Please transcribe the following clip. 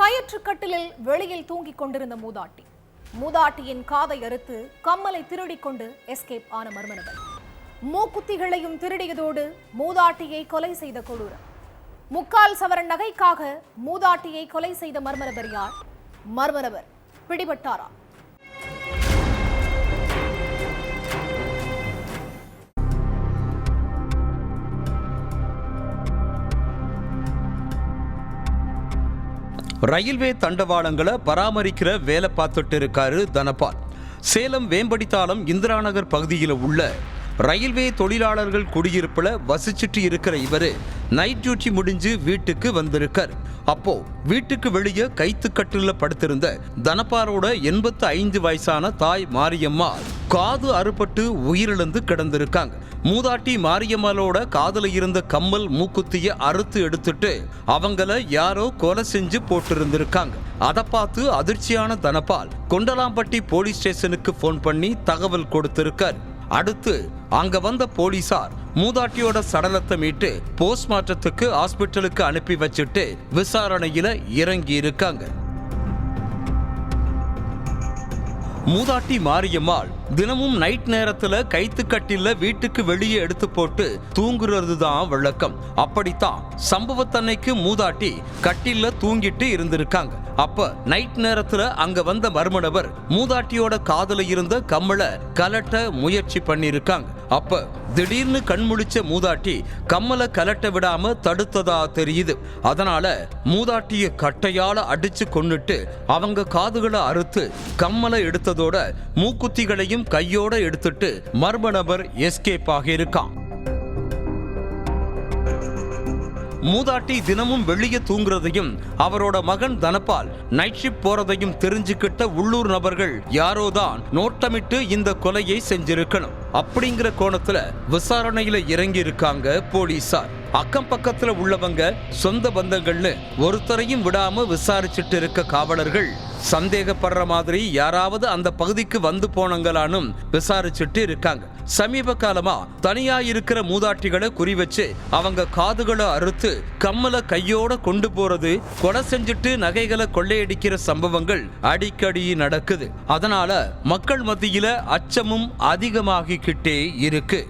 கயிற்று கட்டிலில் வெளியில் தூங்கிக் கொண்டிருந்த மூதாட்டியின் காதை அறுத்து கம்மலை திருடிக் கொண்டு எஸ்கேப் ஆன மர்ம நபர். மூக்குத்திகளையும் திருடியதோடு மூதாட்டியை கொலை செய்த கொடூரம். 3/4 சவரன் நகைக்காக மூதாட்டியை கொலை செய்த மர்ம நபர் யார்? மர்ம நபர் பிடிபட்டாரா? ரயில்வே தண்டவாளங்களை பராமரிக்கிற வேலை பார்த்துட்டு இருக்காரு தனபால். சேலம் வேம்படித்தாளம் இந்திரா நகர் பகுதியில் உள்ள ரயில்வே தொழிலாளர்கள் குடியிருப்புல வசிச்சுட்டு இருக்கிற இவரு நைட் டியூட்டி முடிஞ்சு வீட்டுக்கு வந்திருக்கார். அப்போ வீட்டுக்கு வெளியே கைத்துக்கட்டுல படுத்திருந்த தனபாலோட 85 வயசான தாய் மாரியம்மா காது அறுபட்டு உயிரிழந்து கிடந்திருக்காங்க. மூதாட்டி மாரியம்மாளோட காதுல இருந்த கம்மல் மூக்குத்திய அறுத்து எடுத்துட்டு அவங்கள யாரோ கொலை செஞ்சு போட்டிருந்திருக்காங்க. அதை பார்த்து அதிர்ச்சியான தனபால் கொண்டலாம்பட்டி போலீஸ் ஸ்டேஷனுக்கு போன் பண்ணி தகவல் கொடுத்திருக்கார். அடுத்து அங்க வந்த போலீசார் மூதாட்டியோட சடலத்தை மீட்டு போஸ்ட்மார்ட்டத்துக்கு ஹாஸ்பிட்டலுக்கு அனுப்பி வச்சுட்டு விசாரணையில இறங்கி இருக்காங்க. மூதாட்டி மாரியம்மாள் தினமும் நைட் நேரத்துல கைத்துக்கட்டில வீட்டுக்கு வெளியே எடுத்து போட்டு தூங்குறது தான் வழக்கம். அப்படித்தான் சம்பவத்தன்னைக்கு மூதாட்டி கட்டில தூங்கிட்டு இருந்திருக்காங்க. அப்ப நைட் நேரத்துல அங்க வந்த மர்ம நபர் மூதாட்டியோட காதுல இருந்த கம்மலை கலட்ட முயற்சி பண்ணிருக்காங்க. அப்ப திடீர்னு கண்முழிச்ச மூதாட்டி கம்மலை கலட்ட விடாம தடுத்ததா தெரியுது. அதனால மூதாட்டிய கட்டையால அடிச்சு கொன்னுட்டு அவங்க காதுகளை அறுத்து கம்மலை எடுத்ததோட மூக்குத்திகளையும் கையோட எடுத்துட்டு மர்ம நபர் எஸ்கேப் ஆகியிருக்கான். மூதாட்டி தினமும் வெளியே தூங்குறதையும் அவரோட மகன் தனபால் நைட் ஷிப்ட் போறதையும் தெரிஞ்சுக்கிட்ட உள்ளூர் நபர்கள் யாரோதான் நோட்டமிட்டு இந்த கொலையை செஞ்சிருக்கணும் அப்படிங்கிற கோணத்துல விசாரணையில இறங்கி இருக்காங்க போலீசார். அக்கம் பக்கத்துல உள்ளவங்க சொந்த பந்தங்கள்னு ஒருத்தரையும் விடாம விசாரிச்சுட்டு இருக்க காவலர்கள் சந்தேகப்படுற மாதிரி யாராவது அந்த பகுதிக்கு வந்து போனங்களானும் விசாரிச்சுட்டு இருக்காங்க. சமீப காலமா தனியா இருக்கிற மூதாட்டிகளை குறி வச்சு அவங்க காதுகளை அறுத்து கம்மலை கையோட கொண்டு போறது, கொலை செஞ்சுட்டு நகைகளை கொள்ளையடிக்கிற சம்பவங்கள் அடிக்கடி நடக்குது. அதனால மக்கள் மத்தியில அச்சமும் அதிகமாகிக்கிட்டே இருக்கு.